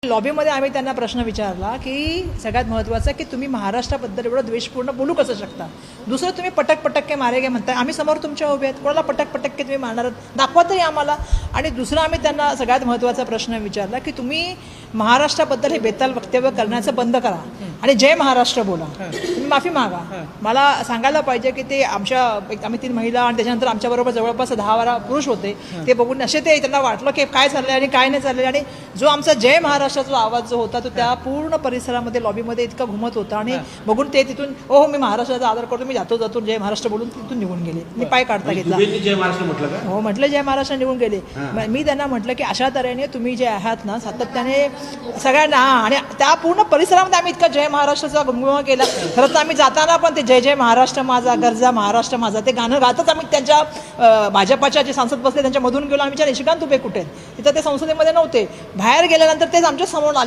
लॉबीमध्ये आम्ही त्यांना प्रश्न विचारला की सगळ्यात महत्त्वाचं की तुम्ही महाराष्ट्राबद्दल एवढं द्वेषपूर्ण बोलू कसं शकता. दुसरं तुम्ही पटक पटक्के मारेगे म्हणताय. आम्ही समोर तुमच्या उभे आहेत. कोणाला पटक पटक्के तुम्ही मारणार दाखवा तरी आम्हाला. आणि दुसरं आम्ही त्यांना सगळ्यात महत्त्वाचा प्रश्न विचारला की तुम्ही महाराष्ट्राबद्दल हे बेताल वक्तव्य करण्याचं बंद करा आणि जय महाराष्ट्र बोला. तुम्ही माफी मागा. मला सांगायला पाहिजे की ते आम्ही 3 महिला आणि त्याच्यानंतर आमच्याबरोबर जवळपास 10-12 पुरुष होते. ते बघून असे ते त्यांना वाटलं की काय चाललंय आणि काय नाही चाललंय. आणि जो आमचा जय महाराष्ट्राचा आवाज जो होता तो त्या पूर्ण परिसरामध्ये लॉबीमध्ये इतका घुमत होता. आणि बघून ते तिथून हो मी महाराष्ट्राचा आदर करतो, मी जातो जय महाराष्ट्र बोलून तिथून निघून गेले. मी पाय काढता घेतला. जय महाराष्ट्र म्हटलं का? हो म्हटलं जय महाराष्ट्र निघून गेले. मी त्यांना म्हटलं की अशा तऱ्हेने तुम्ही जे आहात ना सातत्याने सगळ्यांना आणि त्या पूर्ण परिसरामध्ये आम्ही इतका जय महाराष्ट्राचा गुणगुण केला. खरं तर आम्ही जाताना पण ते जय जय महाराष्ट्र माझा गरजा महाराष्ट्र माझा ते गाणं गातच आम्ही त्यांच्या भाजपाच्या जे सांसद बसले त्यांच्यामधून गेलो. आम्ही निशिकांत उभे कुठे तिथं ते संसदेमध्ये नव्हते. बाहेर गेल्यानंतर तेच आमच्या समोर आले.